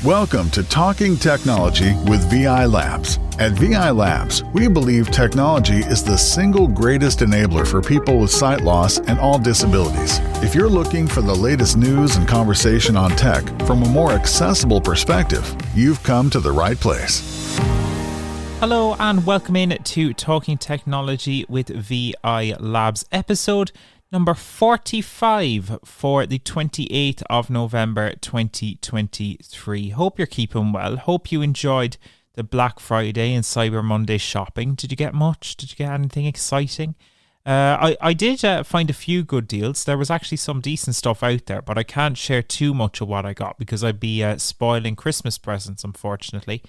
Welcome to Talking Technology with VI Labs. At VI Labs, we believe technology is the single greatest enabler for people with sight loss and all disabilities. If you're looking for the latest news and conversation on tech from a more accessible perspective, you've come to the right place. Hello and welcome in to Talking Technology with VI Labs, episode number 45 for the 28th of November 2023. Hope you're keeping well. Hope you enjoyed the Black Friday and Cyber Monday shopping. Did you get much? Did you get anything exciting? I did find a few good deals. There was actually some decent stuff out there, but I can't share too much of what I got because I'd be spoiling Christmas presents, unfortunately.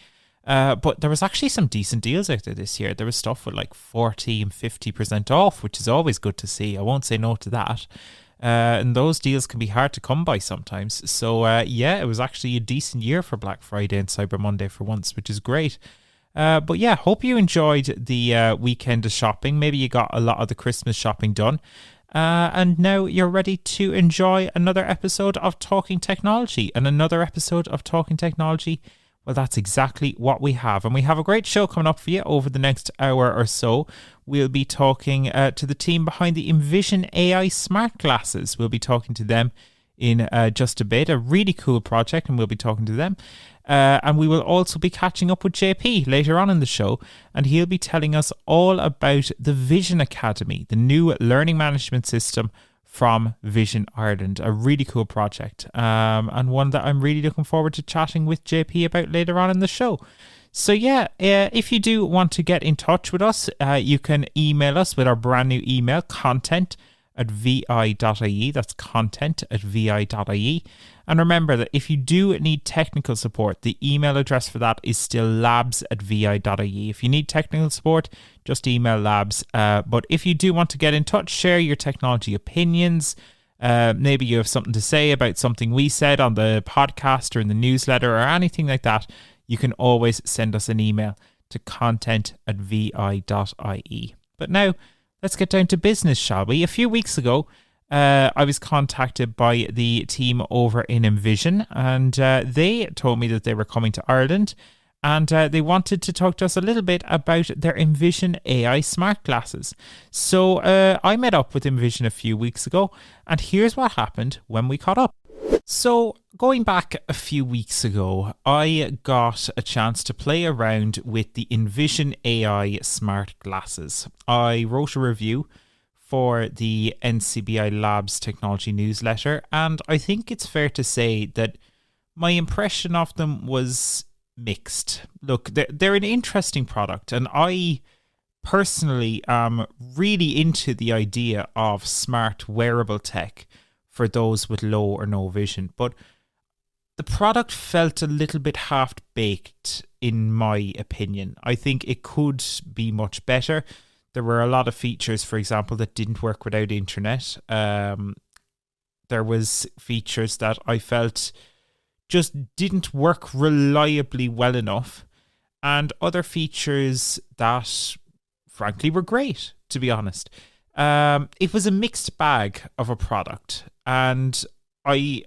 But there was actually some decent deals out there this year. There was stuff with like 40 and 50% off, which is always good to see. I won't say no to that. And those deals can be hard to come by sometimes. So it was actually a decent year for Black Friday and Cyber Monday for once, which is great. But yeah, hope you enjoyed the weekend of shopping. Maybe you got a lot of the Christmas shopping done. And now you're ready to enjoy another episode of Talking Technology. And another episode of Talking Technology, well, that's exactly what we have. And we have a great show coming up for you over the next hour or so. We'll be talking to the team behind the Envision AI Smart Glasses. We'll be talking to them in just a bit. A really cool project, and we'll be talking to them. And we will also be catching up with JP later on in the show, and he'll be telling us all about the Vision Academy, the new learning management system from Vision Ireland. A really cool project, and one that I'm really looking forward to chatting with JP about later on in the show. So yeah, if you do want to get in touch with us, you can email us with our brand new email, content@vi.ie. That's content@vi.ie. And remember that if you do need technical support, the email address for that is still labs@vi.ie. If you need technical support, just email labs. But if you do want to get in touch, share your technology opinions. Maybe you have something to say about something we said on the podcast or in the newsletter or anything like that, you can always send us an email to content@vi.ie. But now, let's get down to business, shall we? A few weeks ago, I was contacted by the team over in Envision, and they told me that they were coming to Ireland, and they wanted to talk to us a little bit about their Envision AI Smart Glasses. So I met up with Envision a few weeks ago, and here's what happened when we caught up. So going back a few weeks ago, I got a chance to play around with the Envision AI Smart Glasses. I wrote a review for the NCBI Labs Technology newsletter, and I think it's fair to say that my impression of them was mixed. Look, they're an interesting product, and I personally am really into the idea of smart wearable tech for those with low or no vision, but the product felt a little bit half-baked in my opinion. I think it could be much better. There were a lot of features, for example, that didn't work without internet. There was features that I felt just didn't work reliably well enough, and other features that, frankly, were great, to be honest. It was a mixed bag of a product, and I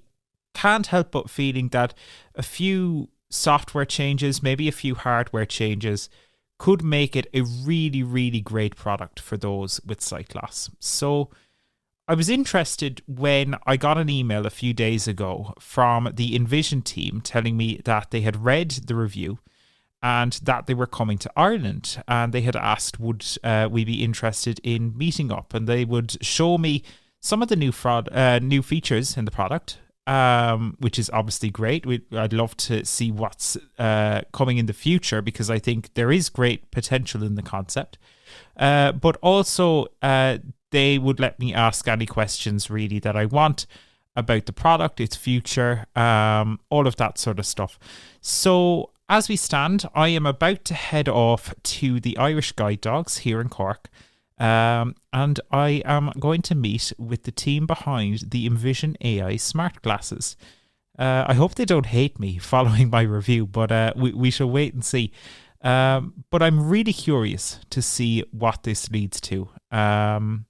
can't help but feeling that a few software changes, maybe a few hardware changes, could make it a really, really great product for those with sight loss. So I was interested when I got an email a few days ago from the Envision team telling me that they had read the review and that they were coming to Ireland, and they had asked would we be interested in meeting up, and they would show me some of the new features in the product, which is obviously great. I'd love to see what's coming in the future, because I think there is great potential in the concept. But also, they would let me ask any questions really that I want about the product, its future, all of that sort of stuff. So as we stand, I am about to head off to the Irish Guide Dogs here in Cork. And I am going to meet with the team behind the Envision AI Smart Glasses. I hope they don't hate me following my review, but we shall wait and see. But I'm really curious to see what this leads to. I'm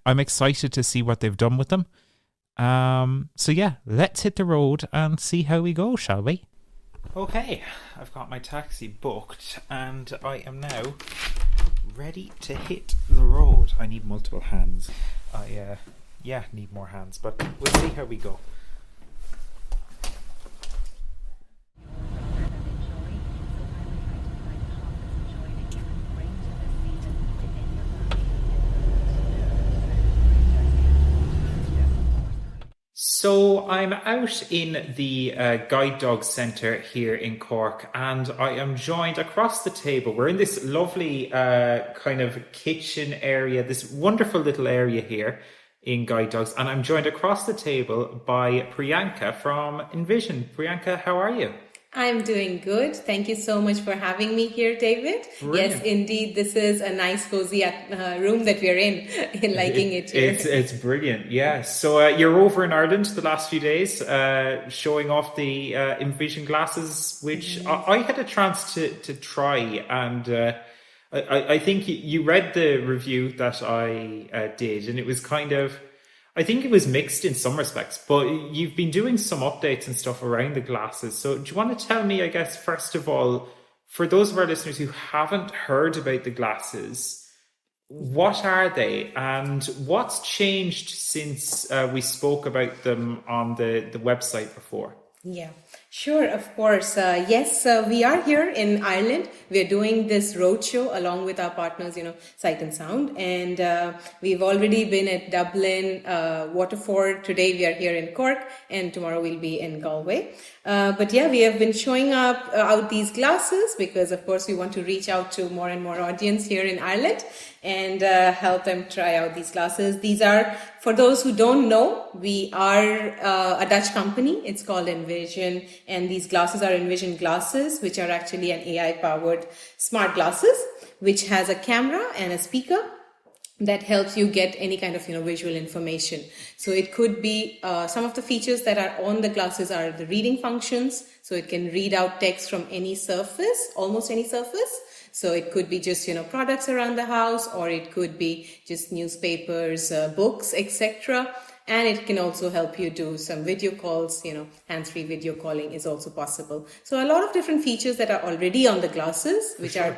excited to see what they've done with them. So yeah, let's hit the road and see how we go, shall we? Okay, I've got my taxi booked and I am now ready to hit the road. I need multiple hands. I need more hands, but we'll see how we go. So I'm out in the Guide Dog Centre here in Cork, and I am joined across the table. We're in this lovely kind of kitchen area, this wonderful little area here in Guide Dogs, and I'm joined across the table by Priyanka from Envision. Priyanka, how are you? I'm doing good. Thank you so much for having me here, David. Brilliant. Yes, indeed, this is a nice, cozy room that we're in. Liking it here. It's brilliant, yeah. So you're over in Ireland the last few days, showing off the Envision glasses, which I had a chance to try, and I think you read the review that I did, and it was kind of, I think it was mixed in some respects, but you've been doing some updates and stuff around the glasses. So do you want to tell me, I guess, first of all, for those of our listeners who haven't heard about the glasses, what are they and what's changed since we spoke about them on the website before? Yeah, sure, of course. Yes, we are here in Ireland. We're doing this roadshow along with our partners, Sight and Sound. And we've already been at Dublin, Waterford. Today we are here in Cork, and tomorrow we'll be in Galway. But yeah, we have been showing out these glasses because, of course, we want to reach out to more and more audience here in Ireland and help them try out these glasses. These are, for those who don't know, we are a Dutch company. It's called Envision, and these glasses are Envision glasses, which are actually an AI-powered smart glasses, which has a camera and a speaker that helps you get any kind of visual information. So it could be some of the features that are on the glasses are the reading functions. So it can read out text from any surface, almost any surface. So it could be just products around the house, or it could be just newspapers, books, etc. And it can also help you do some video calls, hands-free video calling is also possible. So a lot of different features that are already on the glasses, which are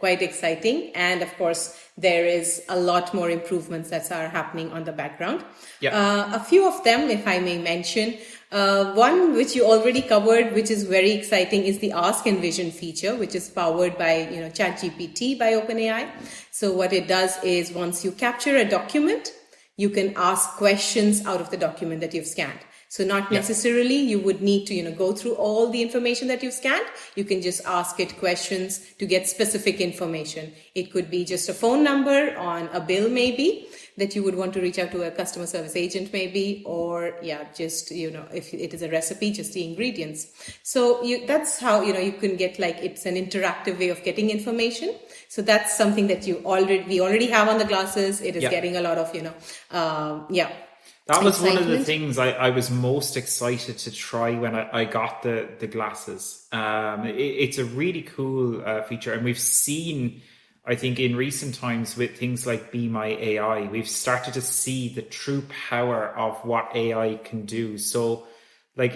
quite exciting. And of course, there is a lot more improvements that are happening on the background. A few of them, if I may mention, one which you already covered, which is very exciting, is the Ask Envision feature, which is powered by ChatGPT by OpenAI. So what it does is once you capture a document, you can ask questions out of the document that you've scanned. So not necessarily you would need to go through all the information that you've scanned. You can just ask it questions to get specific information. It could be just a phone number on a bill maybe that you would want to reach out to a customer service agent maybe, or just if it is a recipe, just the ingredients. So that's how you can get, like, it's an interactive way of getting information. So that's something that we already have on the glasses. It is getting a lot of That was one of the things I was most excited to try when I got the glasses. It's a really cool feature, and we've seen, I think, in recent times with things like Be My AI, we've started to see the true power of what AI can do. So, like,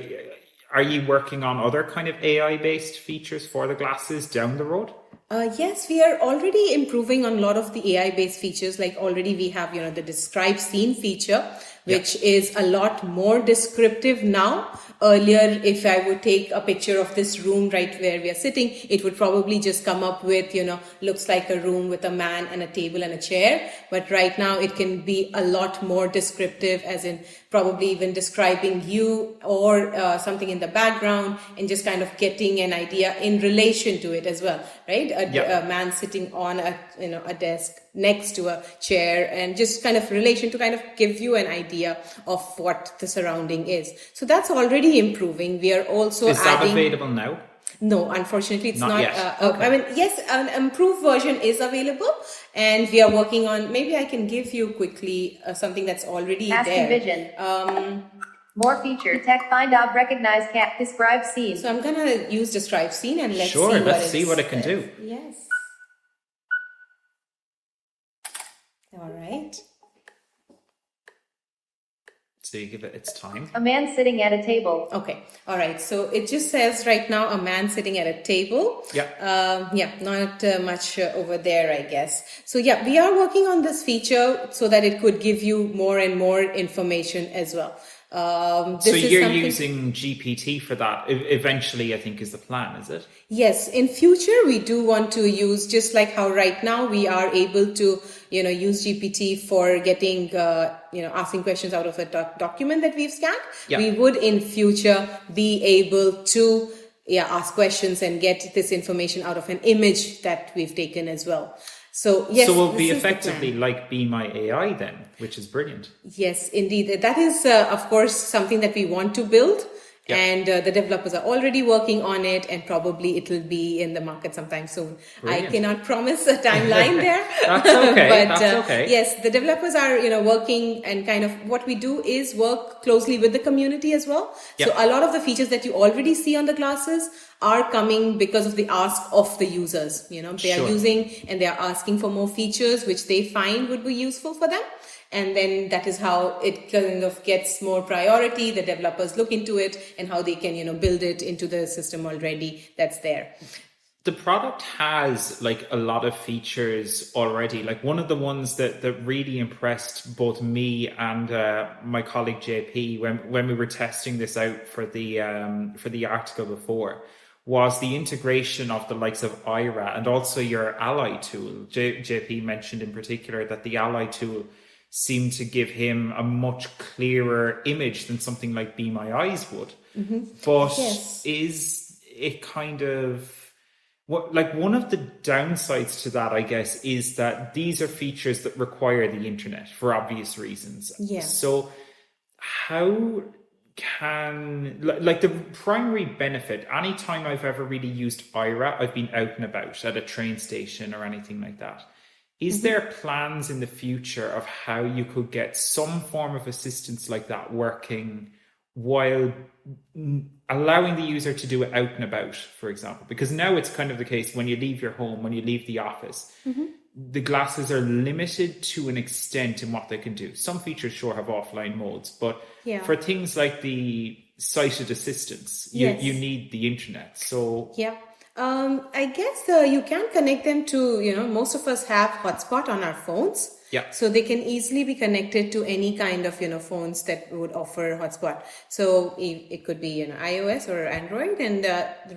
are you working on other kind of AI-based features for the glasses down the road? Yes, we are already improving on a lot of the AI-based features. Like already we have, the describe scene feature, which is a lot more descriptive now. Earlier, if I would take a picture of this room right where we are sitting, it would probably just come up with, looks like a room with a man and a table and a chair. But right now it can be a lot more descriptive, as in probably even describing you or something in the background, and just kind of getting an idea in relation to it as well, right? A man sitting on a desk next to a chair, and just kind of relation to kind of give you an idea of what the surrounding is. So that's already improving. We are also Is that available now? No, unfortunately, it's not. Yet. Okay. I mean, yes, an improved version is available, and we are working on. Maybe I can give you quickly something that's already Ask there. Envision. More feature. Detect, find out, recognize, cat, describe scene. So I'm gonna use describe scene, and let's see what it can do. Yes. All right. So you give it its time. A man sitting at a table. Okay. All right. So it just says right now a man sitting at a table. Yeah. Not much over there, I guess. So yeah, we are working on this feature so that it could give you more and more information as well. So you're using GPT for that eventually, I think, is the plan, is it? Yes, in future we do want to use, just like how right now we are able to, use GPT for getting, asking questions out of a document that we've scanned. Yeah. We would in future be able to ask questions and get this information out of an image that we've taken as well. So yes, so we'll be effectively like Be My AI then, which is brilliant. Yes, indeed. That is, of course, something that we want to build. Yeah. And the developers are already working on it, and probably it will be in the market sometime soon. Brilliant. I cannot promise a timeline there. That's okay. But That's okay. yes, the developers are working, and kind of what we do is work closely with the community as well. Yeah. So a lot of the features that you already see on the glasses are coming because of the ask of the users. They Sure. are using and they are asking for more features which they find would be useful for them. And then that is how it kind of gets more priority. The developers look into it and how they can, build it into the system already that's there. The product has like a lot of features already. Like one of the ones that really impressed both me and my colleague JP when we were testing this out for the article before was the integration of the likes of Ira and also your Ally tool. JP mentioned in particular that the Ally tool seemed to give him a much clearer image than something like Be My Eyes would. Mm-hmm. But yes. Is it kind of one of the downsides to that, I guess, is that these are features that require the internet for obvious reasons. Yeah. So how can, like the primary benefit, anytime I've ever really used Ira, I've been out and about at a train station or anything like that. Is there plans in the future of how you could get some form of assistance like that working while allowing the user to do it out and about, for example? Because now it's kind of the case when you leave your home, when you leave the office, the glasses are limited to an extent in what they can do. Some features sure have offline modes, but for things like the sighted assistance, you need the internet. So I guess you can connect them to, most of us have hotspot on our phones. Yeah. So they can easily be connected to any kind of, phones that would offer hotspot. So it could be, iOS or Android. And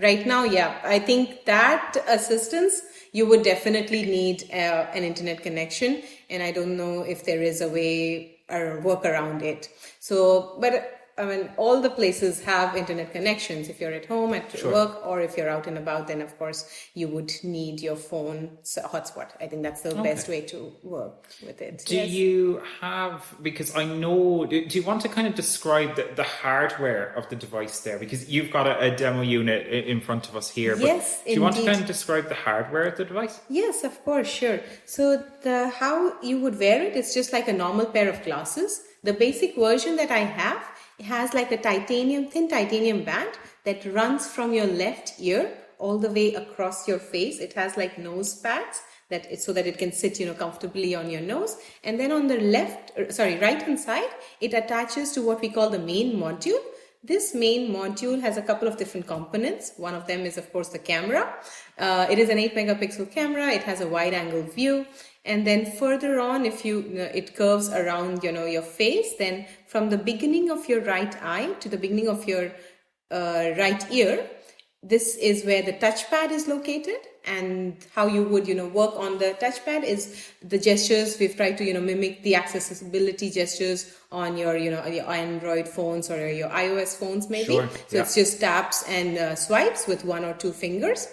right now, I think that assistance, you would definitely need an internet connection. And I don't know if there is a way or work around it. So, but I mean, all the places have internet connections. If you're at home, at work, or if you're out and about, then of course you would need your phone's hotspot. I think that's the best way to work with it. Do you have, because I know, do you want to kind of describe the hardware of the device there? Because you've got a demo unit in front of us here. Yes, but do you want to kind of describe the hardware of the device? Yes, of course, sure. So how you would wear it is just like a normal pair of glasses. The basic version that I have, it has like a thin titanium band that runs from your left ear all the way across your face. It has like nose pads so that it can sit, comfortably on your nose. And then on the right hand side, it attaches to what we call the main module. This main module has a couple of different components. One of them is, of course, the camera. It is an 8 megapixel camera. It has a wide angle view. And then further on, if it curves around, your face, then from the beginning of your right eye to the beginning of your right ear, this is where the touchpad is located. And how you would, work on the touchpad is the gestures. We've tried to, mimic the accessibility gestures on your, your Android phones or your iOS phones, maybe. Sure. So it's just taps and swipes with 1 or 2 fingers.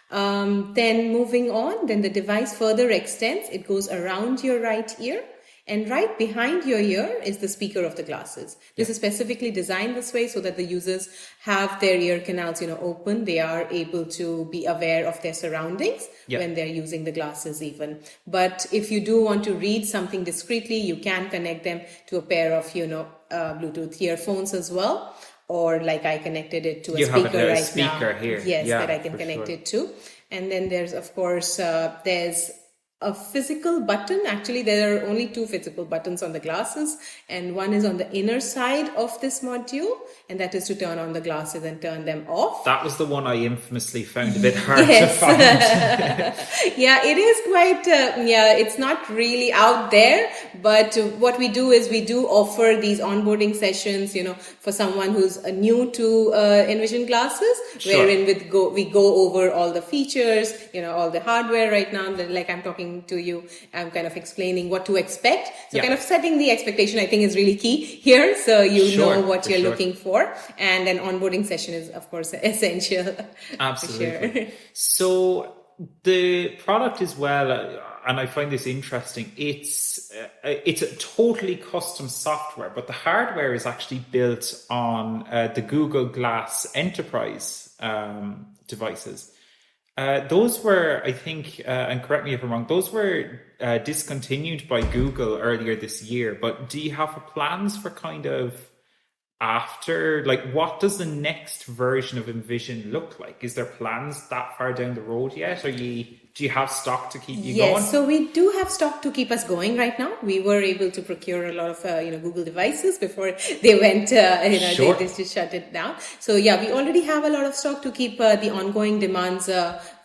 Then moving on, then the device further extends. It goes around your right ear, and right behind your ear is the speaker of the glasses. This is specifically designed this way so that the users have their ear canals, open. They are able to be aware of their surroundings when they're using the glasses even. But if you do want to read something discreetly, you can connect them to a pair of, Bluetooth earphones as well. Or like I connected it to a speaker right now. Here. Yes, that I can connect it to. And then there's, of course, there's a physical button. Actually, there are only two physical buttons on the glasses, and one is on the inner side of this module, and that is to turn on the glasses and turn them off. That was the one I infamously found a bit hard to Yes. find. Yeah, it is quite, it's not really out there, but what we do is we do offer these onboarding sessions, for someone who's new to Envision glasses, Sure. wherein we go over all the features, all the hardware right now, like I'm talking to you, I'm kind of explaining what to expect. So Yeah. kind of setting the expectation, I think, is really key here. So you Sure, know what for you're sure. looking for. And an onboarding session is, of course, essential. Absolutely. For sure. So the product as well, and I find this interesting, it's a totally custom software, but the hardware is actually built on the Google Glass Enterprise devices. Those were, I think, and correct me if I'm wrong, those were discontinued by Google earlier this year. But do you have plans for kind of after, like, what does the next version of Envision look like? Is there plans that far down the road yet? Do you have stock to keep you going? Yes, so we do have stock to keep us going right now. We were able to procure a lot of Google devices before they went, Sure. they just shut it down. So yeah, we already have a lot of stock to keep the ongoing demands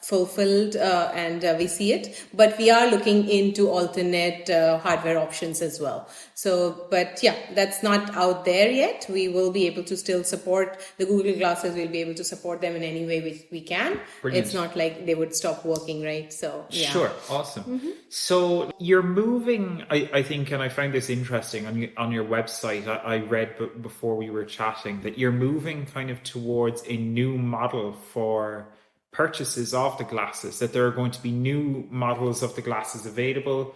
fulfilled, and we see it. But we are looking into alternate hardware options as well. So, but yeah, that's not out there yet. We will be able to still support the Google Glasses. We'll be able to support them in any way we can. Brilliant. It's not like they would stop working, right? So yeah. Sure, awesome. So you're moving, I think, and I found this interesting on your website. I read before we were chatting that you're moving kind of towards a new model for purchases of the glasses, that there are going to be new models of the glasses available,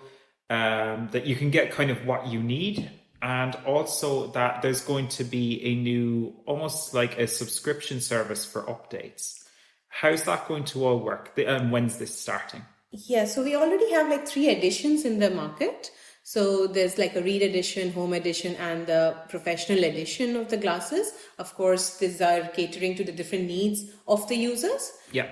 that you can get kind of what you need, and also that there's going to be a new, almost like a subscription service for updates. How's that going to all work? When's this starting? Yeah, so we already have like 3 editions in the market. So there's like a Read edition, Home edition, and the Professional edition of the glasses. Of course, these are catering to the different needs of the users. Yeah.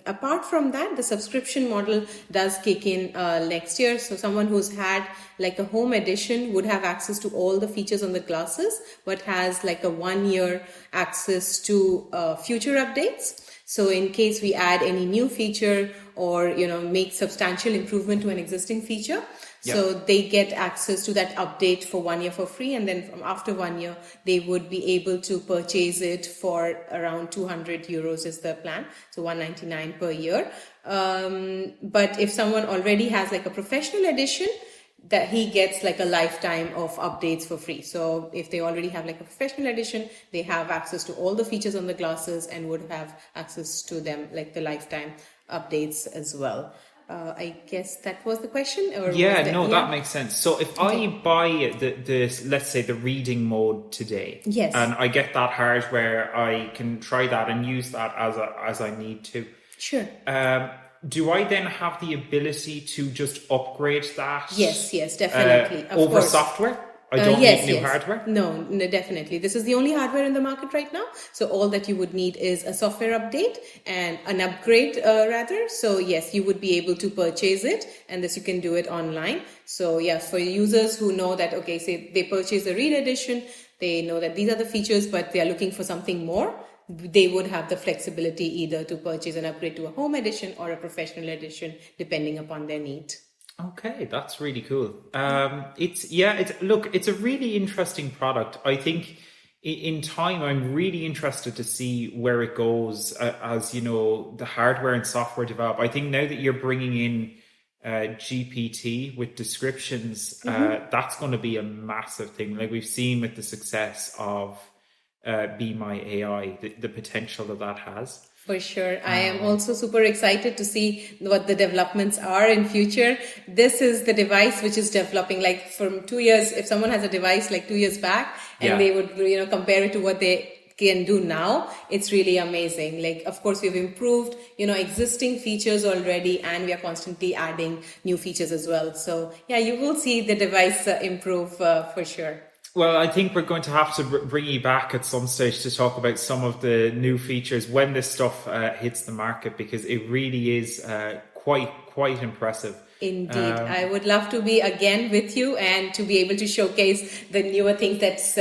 Apart from that, the subscription model does kick in next year. So someone who's had like a Home edition would have access to all the features on the glasses, but has like a 1-year access to future updates. So in case we add any new feature or, make substantial improvement to an existing feature, so they get access to that update for 1 year for free. And then from after 1 year, they would be able to purchase it for around 200 euros is the plan. So 199 per year. But if someone already has like a Professional edition, that he gets like a lifetime of updates for free. So if they already have like a Professional edition, they have access to all the features on the glasses and would have access to them like the lifetime updates as well. I guess that was the question. Or that makes sense. So if I buy the let's say the reading mode today, yes, and I get that hardware, I can try that and use that as I need to. Sure. Do I then have the ability to just upgrade that? Yes, definitely. Of over course. Software? I don't need new hardware? No, definitely. This is the only hardware in the market right now. So all that you would need is a software update and an upgrade rather. So yes, you would be able to purchase it, and this you can do it online. So yeah, for users who know that, okay, say they purchase the Read edition, they know that these are the features, but they are looking for something more, they would have the flexibility either to purchase an upgrade to a Home edition or a Professional edition, depending upon their need. Okay, that's really cool. It's a really interesting product. I think in time, I'm really interested to see where it goes as the hardware and software develop. I think now that you're bringing in GPT with descriptions, that's going to be a massive thing. Like we've seen with the success of Be My AI, the potential that has. For sure. I am also super excited to see what the developments are in future. This is the device which is developing like from 2 years. If someone has a device like 2 years back and they would, compare it to what they can do now, it's really amazing. Like, of course, we've improved, existing features already, and we are constantly adding new features as well. So yeah, you will see the device improve for sure. Well, I think we're going to have to bring you back at some stage to talk about some of the new features when this stuff hits the market, because it really is quite impressive. Indeed. I would love to be again with you and to be able to showcase the newer things that's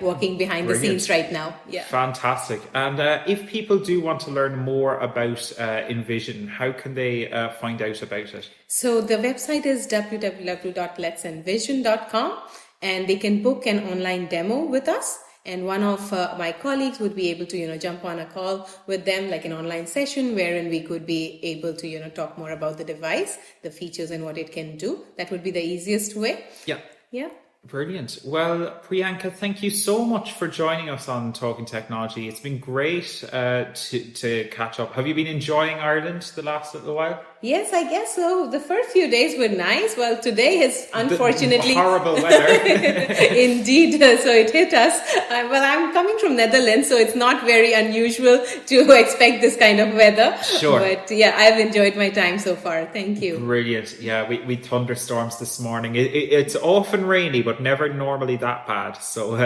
working behind the scenes right now. Yeah. Fantastic. And if people do want to learn more about Envision, how can they find out about it? So the website is www.letsenvision.com, and they can book an online demo with us. And one of my colleagues would be able to, jump on a call with them, like an online session, wherein we could be able to, talk more about the device, the features and what it can do. That would be the easiest way. Yeah. Yeah. Brilliant. Well, Priyanka, thank you so much for joining us on Talking Technology. It's been great to catch up. Have you been enjoying Ireland the last little while? Yes, I guess so. The first few days were nice. Well, today is unfortunately horrible weather. Indeed, so it hit us. Well, I'm coming from Netherlands, so it's not very unusual to expect this kind of weather. Sure. But yeah, I've enjoyed my time so far. Thank you. Brilliant. Yeah, we thunderstorms this morning. It's often rainy, but never normally that bad. So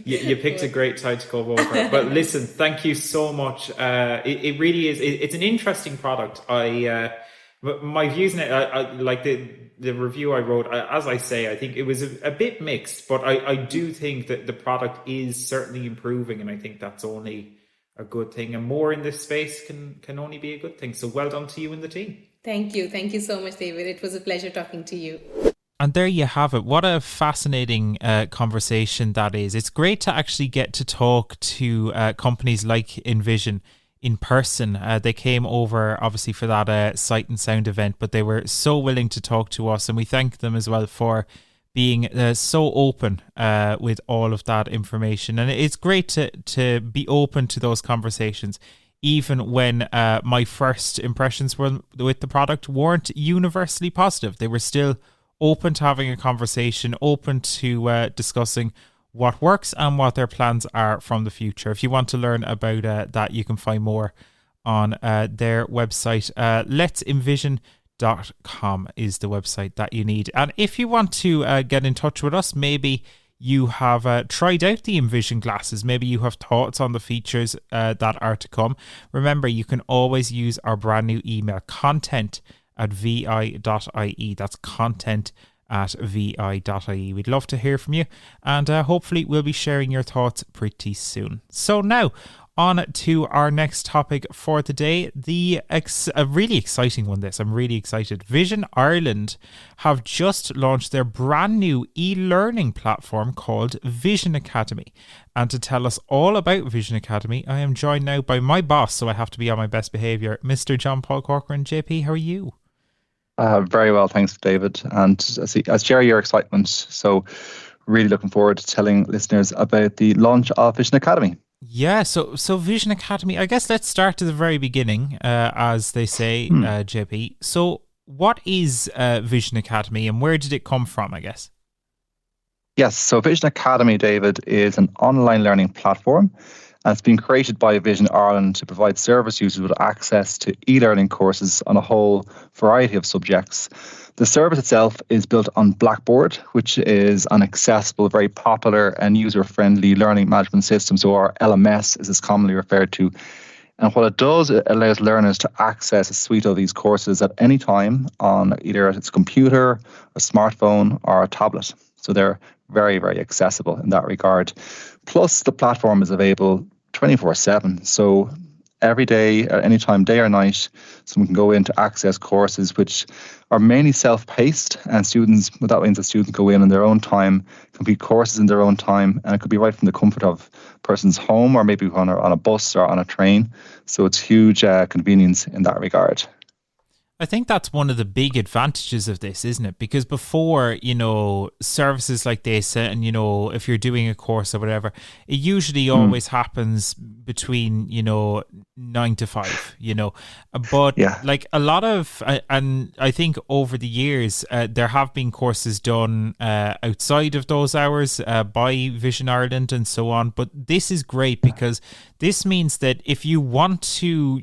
you picked a great time to go over. But listen, thank you so much. It really is. It's an interesting product. My views on it, I like the review I wrote, as I say, I think it was a bit mixed, but I do think that the product is certainly improving, and I think that's only a good thing, and more in this space can only be a good thing. So well done to you and the team. Thank you. Thank you so much, David. It was a pleasure talking to you. And there you have it. What a fascinating conversation that is. It's great to actually get to talk to companies like Envision in person. They came over obviously for that Sight and Sound event, but they were so willing to talk to us, and we thank them as well for being so open with all of that information. And it's great to be open to those conversations, even when my first impressions with the product weren't universally positive. They were still open to having a conversation, open to discussing what works and what their plans are from the future. If you want to learn about that, you can find more on their website. letsenvision.com is the website that you need. And if you want to get in touch with us, maybe you have tried out the Envision glasses, maybe you have thoughts on the features that are to come, remember you can always use our brand new email, content@vi.ie. That's content@vi.ie. We'd love to hear from you, and hopefully we'll be sharing your thoughts pretty soon. So now on to our next topic for today, a really exciting one. I'm really excited. Vision Ireland have just launched their brand new e-learning platform called Vision Academy. And to tell us all about Vision Academy, I am joined now by my boss, so I have to be on my best behaviour, Mr. John Paul Corcoran. JP, how are you? Very well, thanks, David. And I share your excitement. So really looking forward to telling listeners about the launch of Vision Academy. Yeah, so Vision Academy, I guess let's start at the very beginning, as they say, JP. So what is Vision Academy and where did it come from, I guess? Yes, so Vision Academy, David, is an online learning platform. And it's been created by Vision Ireland to provide service users with access to e-learning courses on a whole variety of subjects. The service itself is built on Blackboard, which is an accessible, very popular and user-friendly learning management system, so our LMS as it's commonly referred to. And what it does, it allows learners to access a suite of these courses at any time on either its computer, a smartphone or a tablet. So they're very, very accessible in that regard. Plus, the platform is available 24/7. So every day, at any time, day or night, someone can go in to access courses which are mainly self-paced, and that means that students go in their own time, complete courses in their own time, and it could be right from the comfort of a person's home or maybe on a bus or on a train. So it's huge convenience in that regard. I think that's one of the big advantages of this, isn't it? Because before, services like this, and, if you're doing a course or whatever, it usually always happens between, 9 to 5, But like a lot of, and I think over the years, there have been courses done outside of those hours by Vision Ireland and so on. But this is great because this means that if you want to,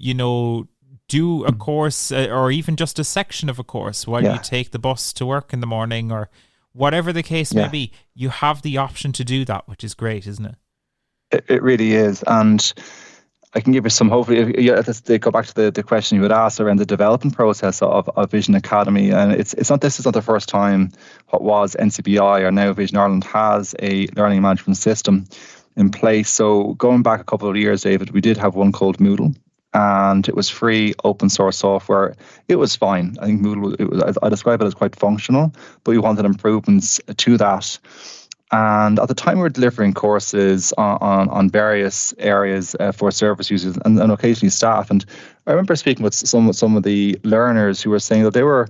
do a course or even just a section of a course while you take the bus to work in the morning or whatever the case may be, you have the option to do that, which is great, isn't it? It really is. And I can give you some, hopefully, they go back to the question you had asked around the development process of Vision Academy. And this is not the first time what was NCBI or now Vision Ireland has a learning management system in place. So going back a couple of years, David, we did have one called Moodle, and it was free open source software. It was fine. I think Moodle, I describe it as quite functional, but we wanted improvements to that. And at the time, we were delivering courses on various areas for service users and occasionally staff. And I remember speaking with some of the learners who were saying that they were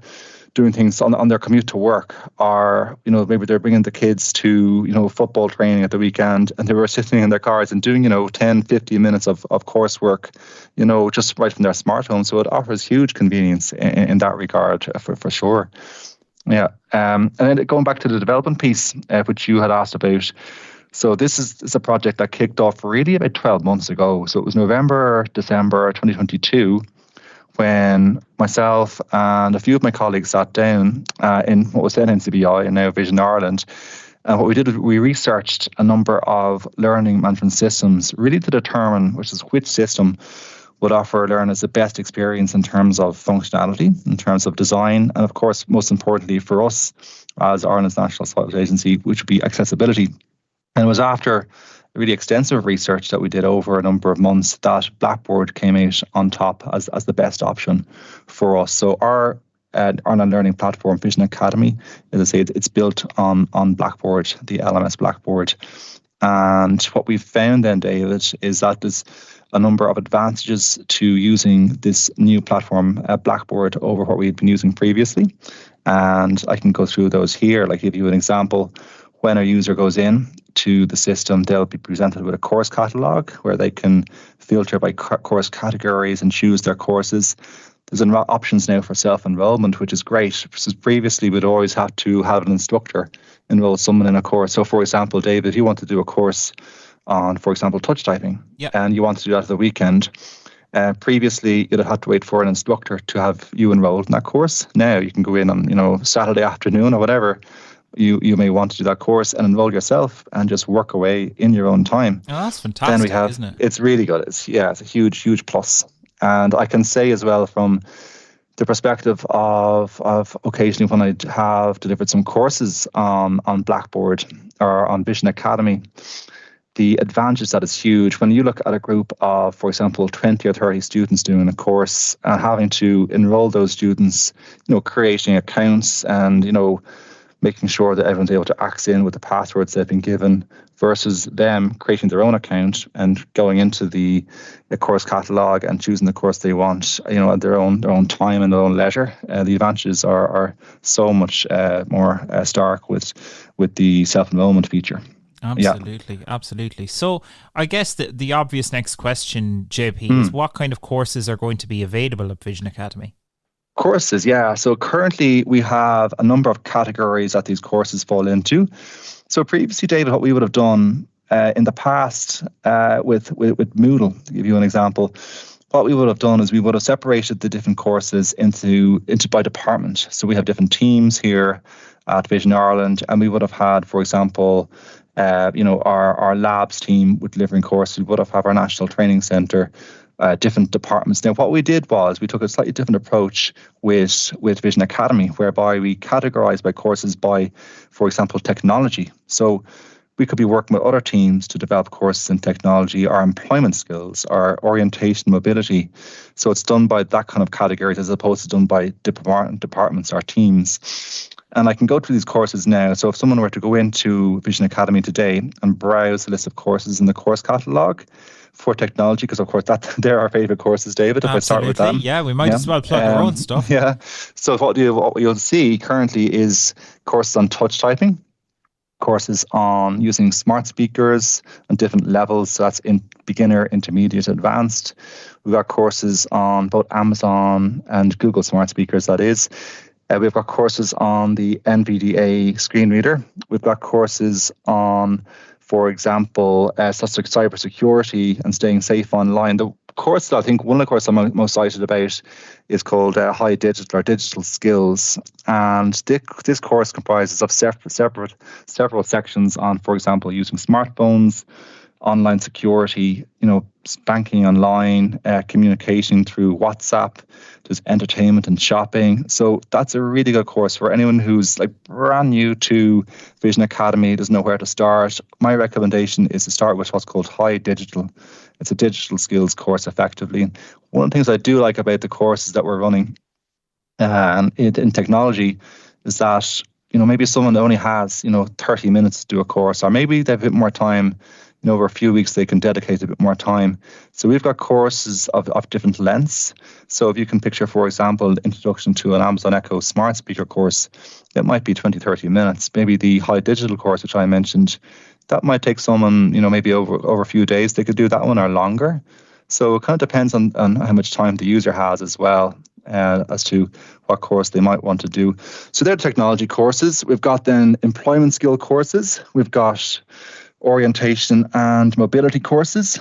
doing things on their commute to work, or maybe they're bringing the kids to football training at the weekend, and they were sitting in their cars and doing 10, 15 minutes of coursework, just right from their smartphone. So it offers huge convenience in that regard for sure. Yeah, and then going back to the development piece, which you had asked about. So this is a project that kicked off really about 12 months ago. So it was November, December 2022, when myself and a few of my colleagues sat down in what was then NCBI and now Vision Ireland. And what we did was we researched a number of learning management systems really to determine which system would offer learners the best experience in terms of functionality, in terms of design, and of course, most importantly for us as Ireland's National Sight Agency, which would be accessibility. And it was after really extensive research that we did over a number of months that Blackboard came out on top as the best option for us. So our online learning platform, Vision Academy, as I say, it's built on Blackboard, the LMS Blackboard. And what we've found then, David, is that there's a number of advantages to using this new platform, Blackboard, over what we had been using previously. And I can go through those here. Like, give you an example. When a user goes in to the system, they'll be presented with a course catalogue where they can filter by course categories and choose their courses. There's options now for self-enrollment, which is great, because previously we'd always have to have an instructor enroll someone in a course. So, for example, David, if you want to do a course on, for example, touch typing, and you want to do that at the weekend, previously you'd have to wait for an instructor to have you enrolled in that course. Now you can go in on Saturday afternoon or whatever you may want to do that course and enroll yourself and just work away in your own time. Oh, that's fantastic, isn't it? It's really good. It's a huge plus. And I can say as well, from the perspective of occasionally when I have delivered some courses on Blackboard or on Vision Academy, the advantage that is huge. When you look at a group of, for example, 20 or 30 students doing a course and having to enroll those students, creating accounts and, making sure that everyone's able to access in with the passwords they've been given, versus them creating their own account and going into the course catalogue and choosing the course they want, at their own time and their own leisure. The advantages are so much more stark with the self-enrollment feature. Absolutely. So I guess the obvious next question, JP, is what kind of courses are going to be available at Vision Academy? Courses, yeah. So currently we have a number of categories that these courses fall into. So previously, David, what we would have done in the past with Moodle, to give you an example, what we would have done is we would have separated the different courses into by department. So we have different teams here at Vision Ireland, and we would have had, for example, our labs team with delivering courses. We would have our National Training Centre, different departments. Now, what we did was we took a slightly different approach with Vision Academy, whereby we categorised by courses by, for example, technology. So we could be working with other teams to develop courses in technology, or employment skills, or orientation mobility. So it's done by that kind of categories as opposed to done by departments or teams. And I can go through these courses now. So if someone were to go into Vision Academy today and browse the list of courses in the course catalogue for technology, because of course they're our favourite courses, David, if I start with them. Yeah, we might as well plug our own stuff. Yeah. So what you'll see currently is courses on touch typing, courses on using smart speakers on different levels. So that's in beginner, intermediate, advanced. We've got courses on both Amazon and Google smart speakers, that is. We've got courses on the NVDA screen reader. We've got courses on, for example, such like cybersecurity and staying safe online. The course that I think one of the courses I'm most excited about is called High Digital or Digital Skills. And this course comprises of several sections on, for example, using smartphones, online security, banking online, communication through WhatsApp. There's entertainment and shopping. So that's a really good course for anyone who's like brand new to Vision Academy, doesn't know where to start. My recommendation is to start with what's called High Digital. It's a digital skills course, effectively. And one of the things I do like about the courses that we're running in technology is that maybe someone only has 30 minutes to do a course, or maybe they have a bit more time. Over a few weeks, they can dedicate a bit more time. So we've got courses of different lengths. So if you can picture, for example, Introduction to an Amazon Echo Smart Speaker course, it might be 20, 30 minutes. Maybe the High Digital course, which I mentioned, that might take someone, maybe over a few days. They could do that one or longer. So it kind of depends on how much time the user has as well, as to what course they might want to do. So they're technology courses. We've got then employment skill courses. We've got orientation and mobility courses,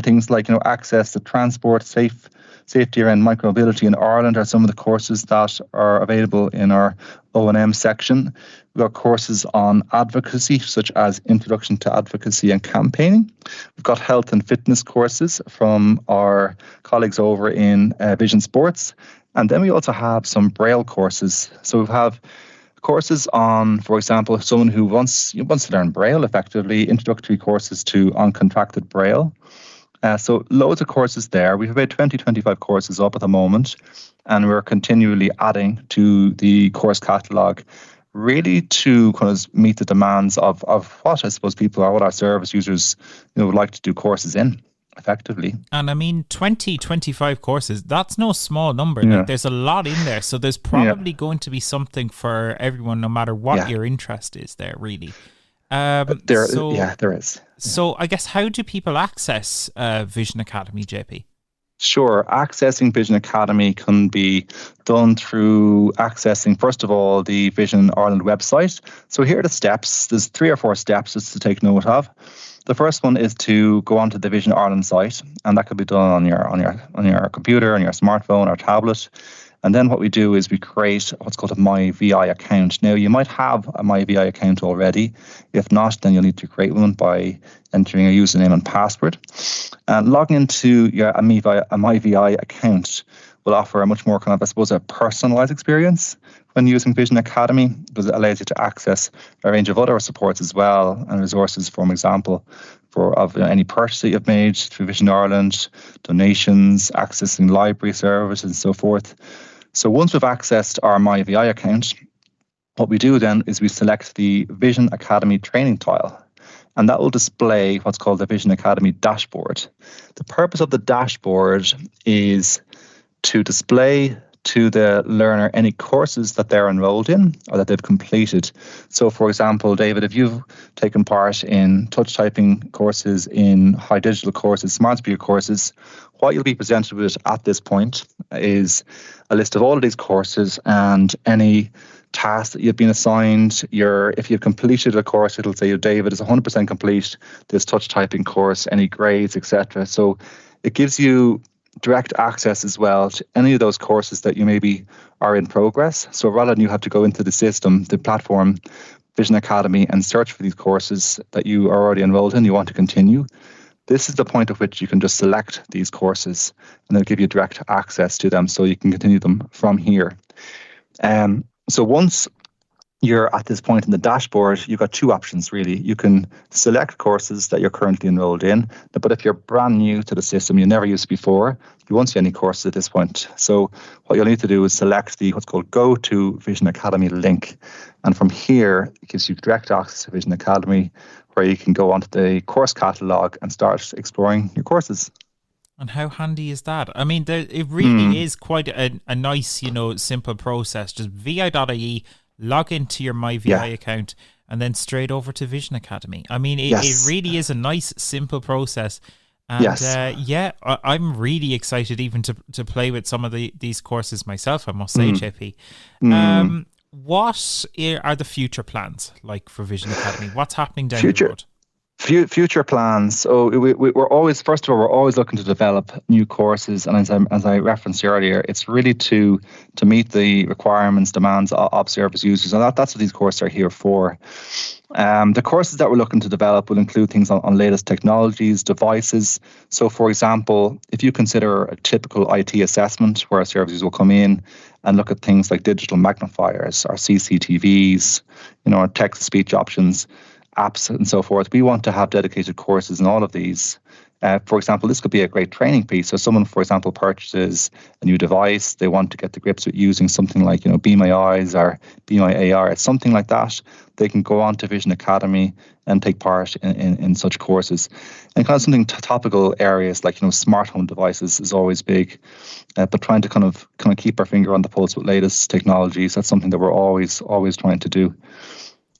things like access to transport, safety around micromobility in Ireland are some of the courses that are available in our O&M section. We've got courses on advocacy, such as Introduction to Advocacy and Campaigning. We've got health and fitness courses from our colleagues over in Vision Sports. And then we also have some Braille courses. So we have courses on, for example, someone who wants to learn Braille, effectively, introductory courses to uncontracted Braille. So loads of courses there. We have about 20, 25 courses up at the moment, and we're continually adding to the course catalogue, really to kind of meet the demands of what I suppose what our service users would like to do courses in, effectively. And I mean, 20, 25 courses, that's no small number. Yeah. Like, there's a lot in there. So there's probably going to be something for everyone, no matter what your interest is there, really. There is. So I guess, how do people access Vision Academy, JP? Sure. Accessing Vision Academy can be done through accessing, first of all, the Vision Ireland website. So here are the steps. There's 3 or 4 steps just to take note of. The first one is to go onto the Vision Ireland site, and that could be done on your computer, on your smartphone or tablet. And then what we do is we create what's called a MyVI account. Now, you might have a MyVI account already. If not, then you'll need to create one by entering a username and password. And logging into a MyVI account will offer a much more kind of, I suppose, a personalized experience when using Vision Academy, because it allows you to access a range of other supports as well and resources, for example, of any purchase that you've made through Vision Ireland, donations, accessing library services and so forth. So once we've accessed our MyVI account, what we do then is we select the Vision Academy training tile, and that will display what's called the Vision Academy dashboard. The purpose of the dashboard is to display to the learner any courses that they're enrolled in or that they've completed. So, for example, David, if you've taken part in touch typing courses, in high digital courses, smart speaker courses, what you'll be presented with at this point is a list of all of these courses and any tasks that you've been assigned. If you've completed a course, it'll say, David is 100% complete this touch typing course, any grades, etc. So it gives you direct access as well to any of those courses that you maybe are in progress. So rather than you have to go into the system, the platform, Vision Academy, and search for these courses that you are already enrolled in, you want to continue, this is the point at which you can just select these courses and they'll give you direct access to them so you can continue them from here. So once you're at this point in the dashboard, you've got 2 options really. You can select courses that you're currently enrolled in, but if you're brand new to the system, you never used before, you won't see any courses at this point. So what you'll need to do is select the what's called Go to Vision Academy link. And from here, it gives you direct access to Vision Academy, where you can go onto the course catalogue and start exploring your courses. And how handy is that? I mean, it really is quite a nice, simple process. Just vi.ie, log into your MyVI account, and then straight over to Vision Academy. I mean, it really is a nice, simple process. And I'm really excited even to play with some of these courses myself, I must say, JP. What are the future plans like for Vision Academy? What's happening down the road? Future plans. So we're always, first of all, we're always looking to develop new courses, and as I referenced earlier, it's really to meet the requirements, demands of service users, and that's what these courses are here for. The courses that we're looking to develop will include things on latest technologies, devices. So, for example, if you consider a typical IT assessment where our services will come in and look at things like digital magnifiers, our CCTVs, our text-to-speech options, apps and so forth, we want to have dedicated courses in all of these. For example, this could be a great training piece. So someone, for example, purchases a new device, they want to get to grips with using something like, Be My Eyes or Be My AR, it's something like that. They can go on to Vision Academy and take part in such courses. And kind of something topical areas like, smart home devices is always big, but trying to kind of keep our finger on the pulse with latest technologies, that's something that we're always trying to do.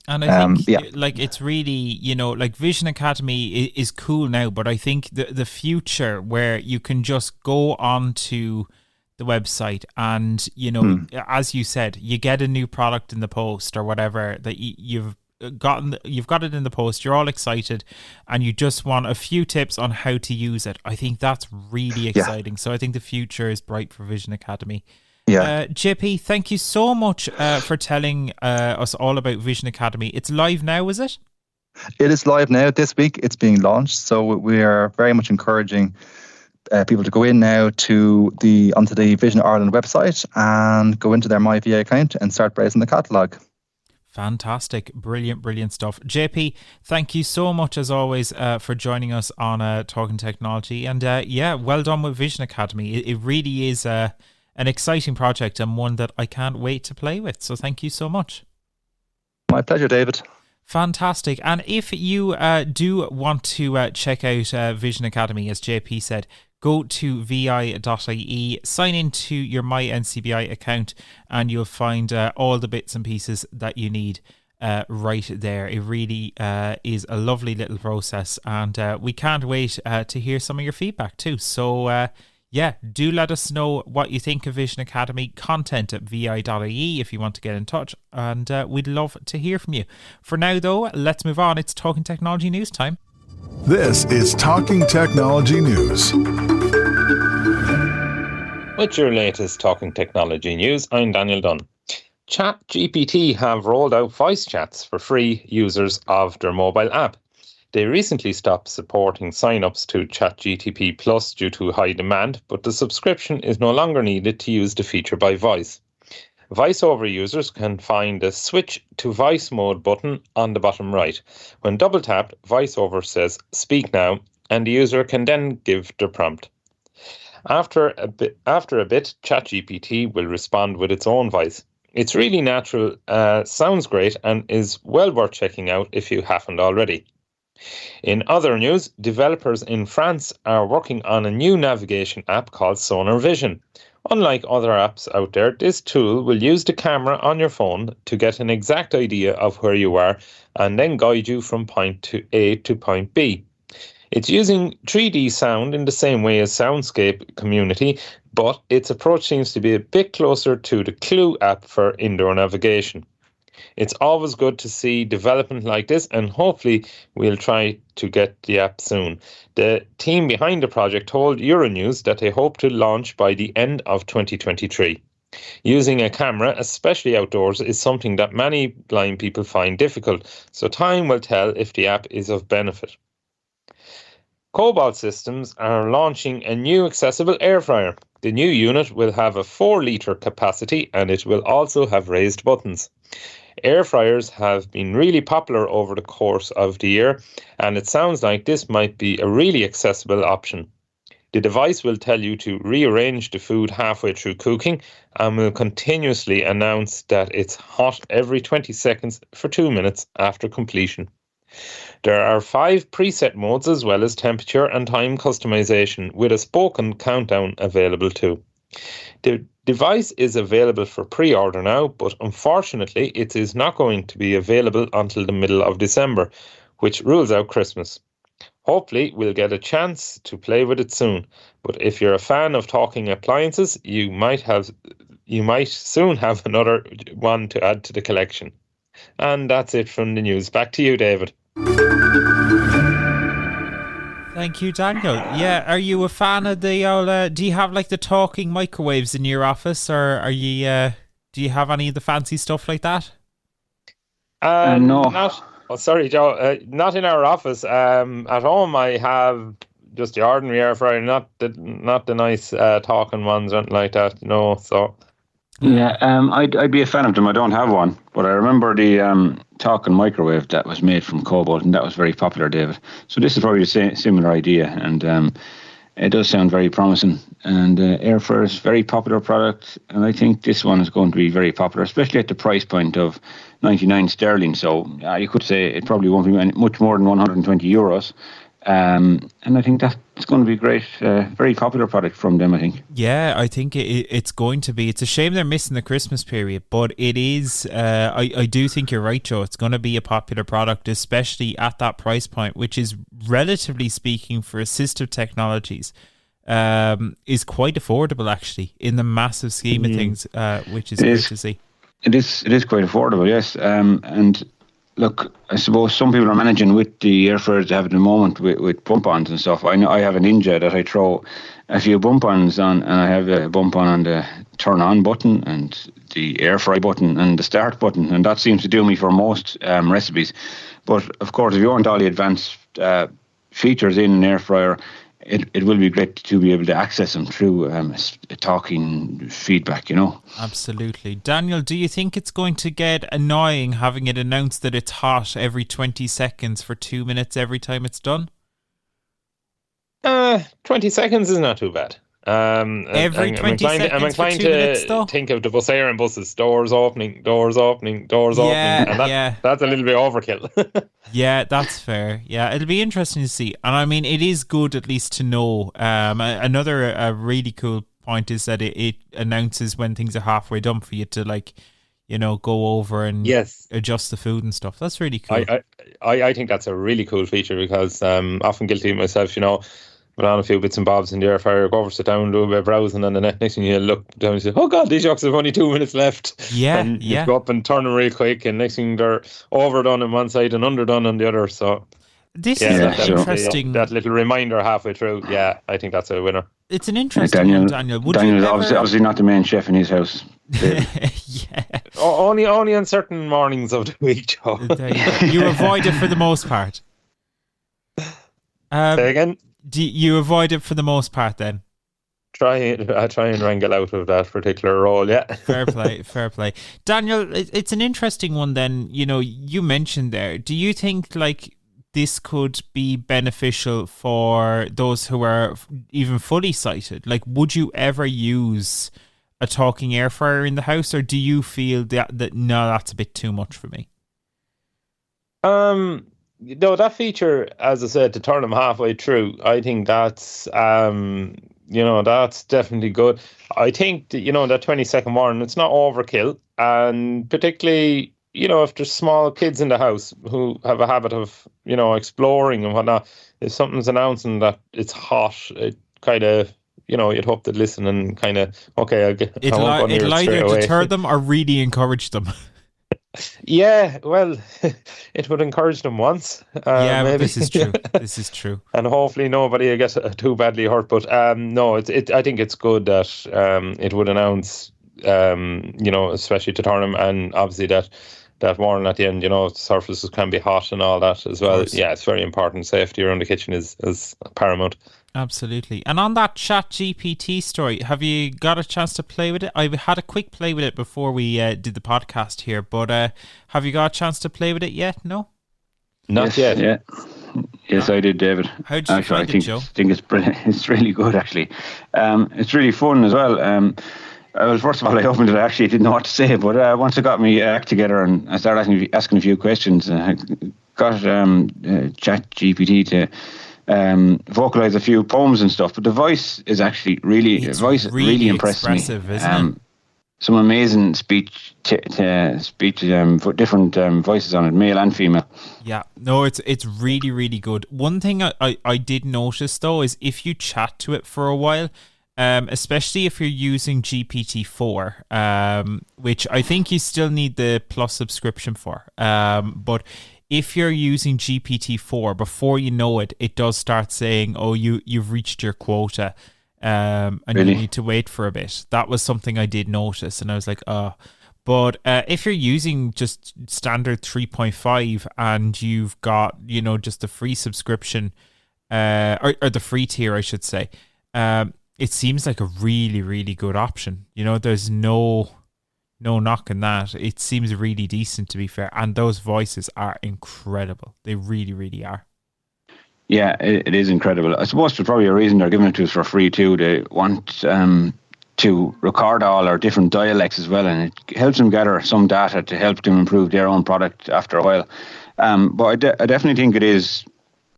And I think, it's really, Vision Academy is cool now, but I think the future where you can just go onto the website and, as you said, you get a new product in the post or whatever that you've got it in the post, you're all excited and you just want a few tips on how to use it. I think that's really exciting. Yeah. So I think the future is bright for Vision Academy. Yeah. JP, thank you so much for telling us all about Vision Academy. It's live now, is it? It is live now. This week it's being launched. So we are very much encouraging people to go in now onto the Vision Ireland website and go into their MyVA account and start browsing the catalogue. Fantastic. Brilliant stuff. JP, thank you so much as always for joining us on Talking Technology. And well done with Vision Academy. It really is an exciting project and one that I can't wait to play with. So thank you so much. My pleasure, David. Fantastic. And if you do want to check out Vision Academy, as JP said, go to vi.ie, sign into your MyNCBI account, and you'll find all the bits and pieces that you need right there. It really is a lovely little process, and we can't wait to hear some of your feedback too. So do let us know what you think of Vision Academy. Content at vi.ie if you want to get in touch, and we'd love to hear from you. For now though, let's move on. It's Talking Technology News time. This is Talking Technology News. With your latest Talking Technology News, I'm Daniel Dunn. ChatGPT have rolled out voice chats for free users of their mobile app. They recently stopped supporting sign-ups to ChatGPT Plus due to high demand, but the subscription is no longer needed to use the feature by voice. VoiceOver users can find the Switch to Voice Mode button on the bottom right. When double-tapped, VoiceOver says "Speak now," and the user can then give the prompt. After a bit, ChatGPT will respond with its own voice. It's really natural, sounds great, and is well worth checking out if you haven't already. In other news, developers in France are working on a new navigation app called Sonar Vision. Unlike other apps out there, this tool will use the camera on your phone to get an exact idea of where you are and then guide you from point A to point B. It's using 3D sound in the same way as Soundscape Community, but its approach seems to be a bit closer to the Clue app for indoor navigation. It's always good to see development like this, and hopefully we'll try to get the app soon. The team behind the project told Euronews that they hope to launch by the end of 2023. Using a camera, especially outdoors, is something that many blind people find difficult, so time will tell if the app is of benefit. Cobalt Systems are launching a new accessible air fryer. The new unit will have a 4-litre capacity, and it will also have raised buttons. Air fryers have been really popular over the course of the year, and it sounds like this might be a really accessible option. The device will tell you to rearrange the food halfway through cooking and will continuously announce that it's hot every 20 seconds for 2 minutes after completion. There are 5 preset modes as well as temperature and time customization, with a spoken countdown available too. The device is available for pre-order now, but unfortunately it is not going to be available until the middle of December, which rules out Christmas. Hopefully we'll get a chance to play with it soon, but if you're a fan of talking appliances, you might soon have another one to add to the collection. And that's it from the news. Back to you, David. Thank you, Daniel. Yeah, are you a fan of the old, do you have like the talking microwaves in your office, or are you, do you have any of the fancy stuff like that? No. Not. Oh, sorry, Joe. Not in our office. At home, I have just the ordinary air fryer, not the nice talking ones or anything like that. No. So Yeah, I'd be a fan of them. I don't have one, but I remember the talking microwave that was made from cobalt, and that was very popular, David. So this is probably the same similar idea, and it does sound very promising. And air fryer is a very popular product, and I think this one is going to be very popular, especially at the price point of 99 sterling. So you could say it probably won't be much more than 120 euros. And I think that's going to be a great, very popular product from them, I think. Yeah, I think it's going to be. It's a shame they're missing the Christmas period, but it is. I do think you're right, Joe. It's going to be a popular product, especially at that price point, which is, relatively speaking, for assistive technologies, is quite affordable, actually, in the massive scheme of things, which is great to see. It is quite affordable, yes. And look, I suppose some people are managing with the air fryers they have at the moment with bump-ons and stuff. I know I have a Ninja that I throw a few bump-ons on, and I have a bump-on the turn-on button and the air fry button and the start button, and that seems to do me for most recipes. But, of course, if you want all the advanced features in an air fryer, it will be great to be able to access them through a talking feedback, Absolutely. Daniel, do you think it's going to get annoying having it announced that it's hot every 20 seconds for 2 minutes every time it's done? 20 seconds is not too bad. Every 20 seconds I'm inclined for 2 minutes, though? think of the bus air and buses, doors opening, and that's a little bit overkill. Yeah, that's fair. Yeah, it'll be interesting to see. And I mean, it is good at least to know. Another really cool point is that it announces when things are halfway done for you to go over and adjust the food and stuff. That's really cool. I think that's a really cool feature because often guilty of myself, put on a few bits and bobs in the air fryer, go over, sit down, do a bit of browsing, and the next thing you look down and say, oh God, these yolks have only 2 minutes left. Yeah, and you go up and turn them real quick, and next thing they're overdone on one side and underdone on the other. So this is interesting. That little reminder halfway through, I think that's a winner. It's an interesting one, Daniel. Daniel's obviously not the main chef in his house. Yeah. Only on certain mornings of the week, Joe. You avoid it for the most part. Say again? Do you avoid it for the most part then? I try and wrangle out of that particular role, yeah. Fair play. Daniel, it's an interesting one then. You mentioned there, do you think this could be beneficial for those who are even fully sighted? Would you ever use a talking air fryer in the house, or do you feel that no, that's a bit too much for me? No, that feature, as I said, to turn them halfway through, I think that's that's definitely good. I think that, that 20-second warning, it's not overkill, and particularly if there's small kids in the house who have a habit of exploring and whatnot, if something's announcing that it's hot, it kind of you'd hope they'd listen and kind of it'll either deter them or really encourage them. Yeah, well, it would encourage them once. Maybe. But this is true. This is true. And hopefully nobody will get too badly hurt. But no, I think it's good that it would announce, especially to turn them, and obviously that warning at the end, surfaces can be hot and all that as well. Yeah, it's very important. Safety around the kitchen is paramount. Absolutely. And on that ChatGPT story, have you got a chance to play with it? I had a quick play with it before we did the podcast here, but have you got a chance to play with it yet? No? Not yet. Yeah. Yes, I did, David. How did you find it, Joe? I think it's really good, actually. It's really fun as well. Well, first of all, I opened it. I actually didn't know what to say, but once I got my act together and I started asking a few questions, I got ChatGPT to vocalize a few poems and stuff. But the voice is actually really impressed me. Isn't it? Some amazing speech, different voices on it, male and female. Yeah, no, it's really, really good. One thing I did notice though is if you chat to it for a while, especially if you're using GPT-4, which I think you still need the Plus subscription for, but if you're using GPT-4, before you know it, it does start saying, "Oh, you've reached your quota, and Really? you need to wait for a bit." That was something I did notice, and I was like, "Oh." But if you're using just standard 3.5 and you've got, just the free subscription, or the free tier, I should say, it seems like a really, really good option. There's no knock on that. It seems really decent, to be fair. And those voices are incredible. They really, really are. Yeah, it is incredible. I suppose there's probably a reason they're giving it to us for free too. They want to record all our different dialects as well, and it helps them gather some data to help them improve their own product after a while. But I definitely think it is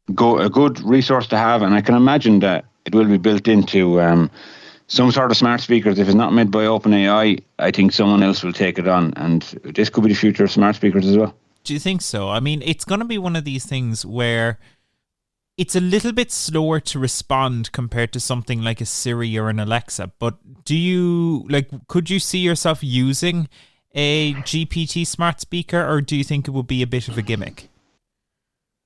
a good resource to have, and I can imagine that it will be built into some sort of smart speakers. If it's not made by OpenAI, I think someone else will take it on, and this could be the future of smart speakers as well. Do you think so? I mean, it's going to be one of these things where it's a little bit slower to respond compared to something like a Siri or an Alexa. But could you see yourself using a GPT smart speaker, or do you think it would be a bit of a gimmick?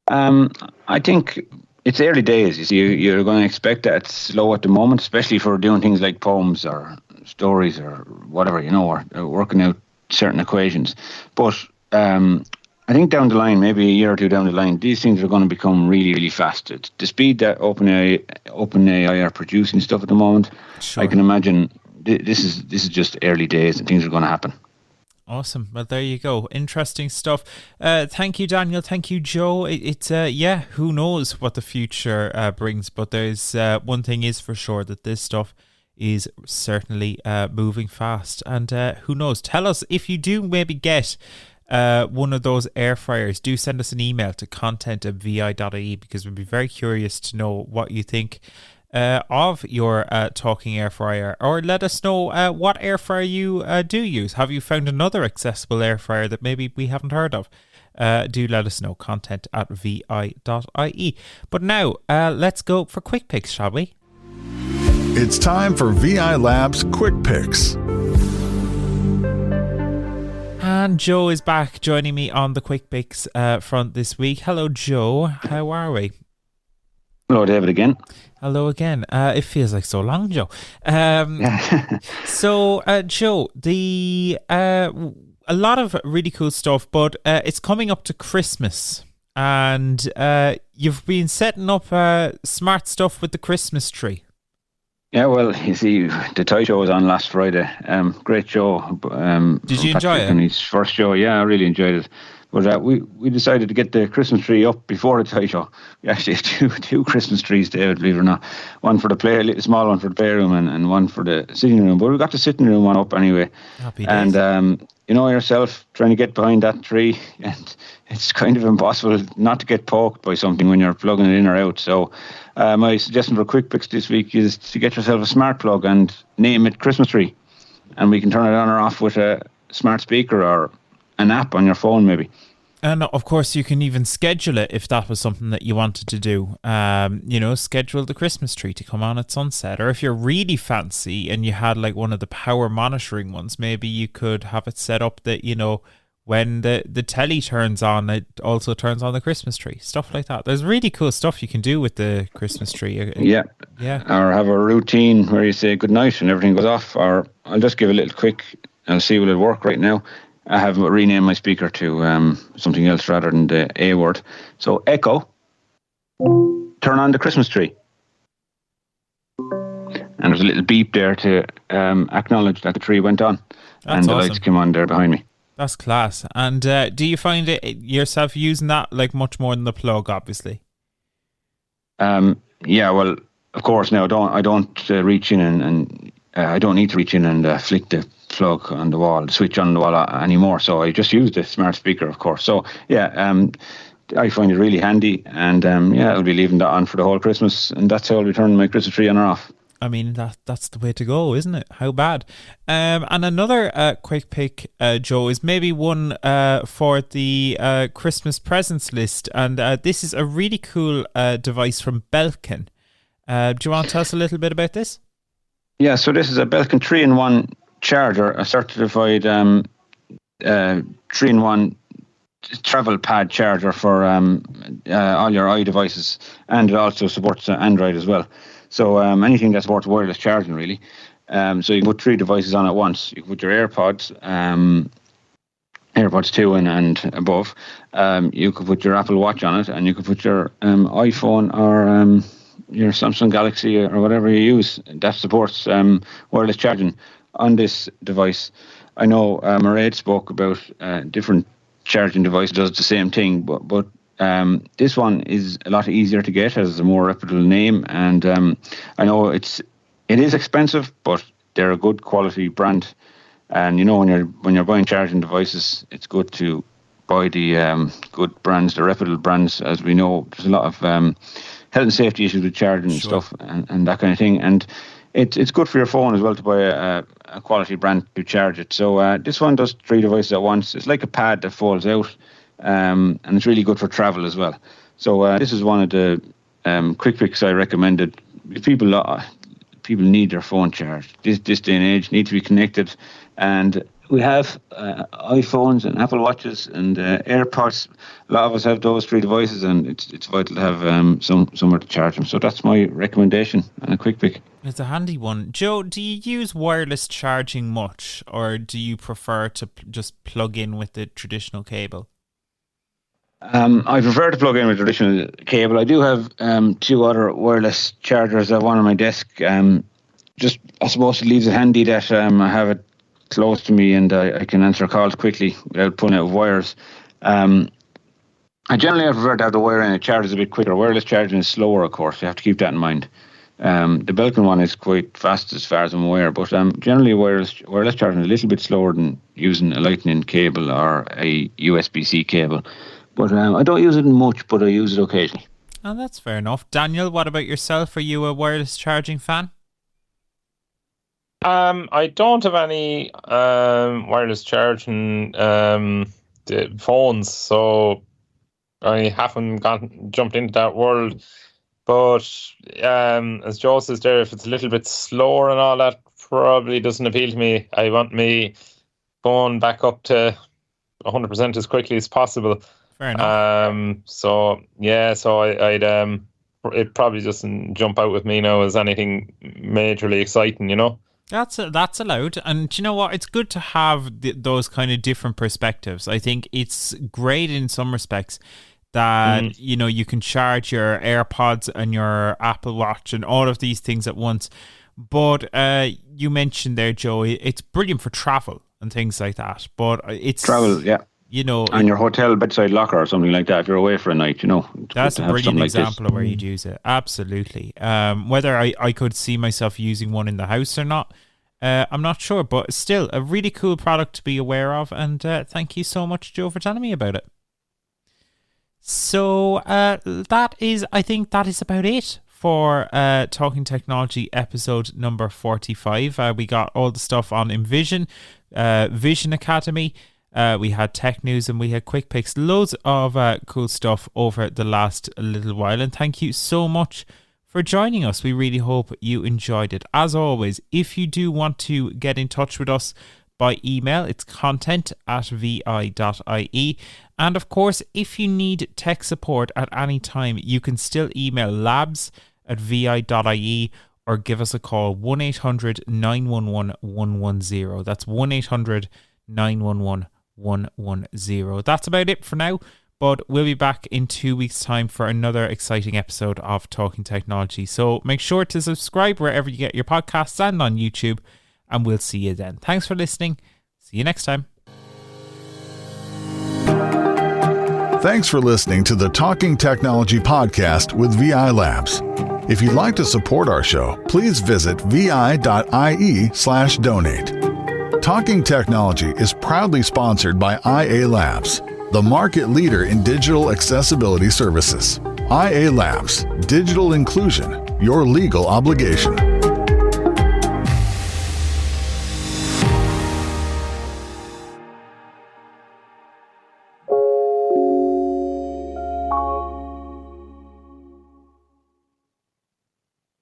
I think it's early days. You see, you're going to expect that it's slow at the moment, especially for doing things like poems or stories or whatever, or working out certain equations. But I think down the line, maybe a year or two down the line, these things are going to become really, really fast. At the speed that OpenAI are producing stuff at the moment, sure. I can imagine this is just early days and things are going to happen. Awesome. Well, there you go. Interesting stuff. Thank you, Daniel. Thank you, Joe. It's who knows what the future brings, but there's one thing is for sure, that this stuff is certainly moving fast. And who knows? Tell us if you do maybe get one of those air fryers. Do send us an email to content@vi.ie, because we'd be very curious to know what you think of your talking air fryer, or let us know what air fryer you do use. Have you found another accessible air fryer that maybe we haven't heard of? Do let us know, content@vi.ie. But now let's go for quick picks, shall we? It's time for VI Labs Quick Picks. And Joe is back joining me on the quick picks front this week. Hello, Joe. How are we? Hello, David, again. Hello again. It feels like so long, Joe. So, Joe, a lot of really cool stuff, but it's coming up to Christmas, and you've been setting up smart stuff with the Christmas tree. Yeah, well, you see, the Toy Show was on last Friday. Great show. Did you enjoy it? His first show, yeah, I really enjoyed it. But we decided to get the Christmas tree up before the Toy Show. We actually have two Christmas trees, David, believe it or not. One for the a small one for the playroom, and one for the sitting room. But we got the sitting room one up anyway. Happy days. And you know yourself, trying to get behind that tree, and it's kind of impossible not to get poked by something when you're plugging it in or out. So my suggestion for quick picks this week is to get yourself a smart plug and name it Christmas tree. And we can turn it on or off with a smart speaker or an app on your phone maybe. And of course, you can even schedule it if that was something that you wanted to do. Schedule the Christmas tree to come on at sunset. Or if you're really fancy and you had like one of the power monitoring ones, maybe you could have it set up that, when the telly turns on, it also turns on the Christmas tree. Stuff like that. There's really cool stuff you can do with the Christmas tree. Yeah. Or have a routine where you say goodnight and everything goes off. Or I'll just give a little quick, I'll see will it work right now. I have renamed my speaker to something else rather than the A word. So Echo, turn on the Christmas tree. And there's a little beep there to acknowledge that the tree went on. That's the awesome. lights came on there behind me. That's class. And do you find yourself using that like much more than the plug, obviously? Yeah, well, of course, now I don't reach in and I don't need to reach in and flick the plug on the wall, the switch on the wall anymore. So I just use the smart speaker, of course. So yeah, I find it really handy, and I'll be leaving that on for the whole Christmas, and that's how I'll be turning my Christmas tree on or off. I mean, that's the way to go, isn't it? How bad? And another quick pick, Joe, is maybe one for the Christmas presents list, and this is a really cool device from Belkin. Do you want to tell us a little bit about this? Yeah, so this is a Belkin 3-in-1 charger, a certified 3-in-1 travel pad charger for all your iDevices, and it also supports Android as well. So anything that supports wireless charging, really. So you can put 3 devices on at once. You can put your AirPods, AirPods 2 and above. You could put your Apple Watch on it, and you could put your iPhone or your Samsung Galaxy or whatever you use that supports wireless charging on this device. I know Mairead spoke about different charging device does the same thing, but this one is a lot easier to get, has a more reputable name, and I know it is expensive, but they're a good quality brand. And you know, when you're buying charging devices, it's good to buy the good brands, the reputable brands. As we know, there's a lot of health and safety issues with charging and stuff, and that kind of thing. And it's good for your phone as well to buy a quality brand to charge it. So this one does 3 devices at once. It's like a pad that folds out, and it's really good for travel as well. So this is one of the quick picks I recommended. People need their phone charged. This day and age need to be connected, and we have iPhones and Apple Watches and AirPods. A lot of us have those 3 devices, and it's vital to have somewhere to charge them. So that's my recommendation and a quick pick. It's a handy one. Joe, do you use wireless charging much, or do you prefer to just plug in with the traditional cable? I prefer to plug in with traditional cable. I do have 2 other wireless chargers. I have one on my desk. Just, I suppose it leaves it handy that I have it close to me and I can answer calls quickly without pulling out wires. I prefer to have the wire in. It charges a bit quicker. Wireless charging is slower, of course. You have to keep that in mind. The Belkin one is quite fast as far as I'm aware, but generally wireless charging is a little bit slower than using a lightning cable or a USB-C cable. But I don't use it much, but I use it occasionally. Oh, that's fair enough. Daniel, what about yourself? Are you a wireless charging fan? I don't have any wireless charging phones, so I haven't jumped into that world. But as Joe says there, if it's a little bit slower and all that, probably doesn't appeal to me. I want me phone back up to 100% as quickly as possible. Fair enough. So I'd it probably doesn't jump out with me now as anything majorly exciting, you know. That's allowed, and do you know what? It's good to have those kind of different perspectives. I think it's great in some respects that you know, you can charge your AirPods and your Apple Watch and all of these things at once. But you mentioned there, Joe, it's brilliant for travel and things like that. But it's travel, yeah. You know, and your hotel bedside locker or something like that, if you're away for a night, you know. That's a brilliant example of where you'd use it. Absolutely. Whether I could see myself using one in the house or not, I'm not sure. But still, a really cool product to be aware of. And thank you so much, Joe, for telling me about it. So I think that is about it for Talking Technology episode number 45. We got all the stuff on Envision, Vision Academy. We had tech news and we had quick picks, loads of cool stuff over the last little while. And thank you so much for joining us. We really hope you enjoyed it. As always, if you do want to get in touch with us by email, it's content@vi.ie. And of course, if you need tech support at any time, you can still email labs@vi.ie or give us a call 1-800-911-110. That's 1-800-911-110. That's about it for now, but we'll be back in 2 weeks' time for another exciting episode of Talking Technology. So make sure to subscribe wherever you get your podcasts and on YouTube, and we'll see you then. Thanks for listening. See you next time. Thanks for listening to the Talking Technology podcast with VI Labs. If you'd like to support our show, please visit vi.ie/donate. Talking Technology is proudly sponsored by IA Labs, the market leader in digital accessibility services. IA Labs, digital inclusion, your legal obligation.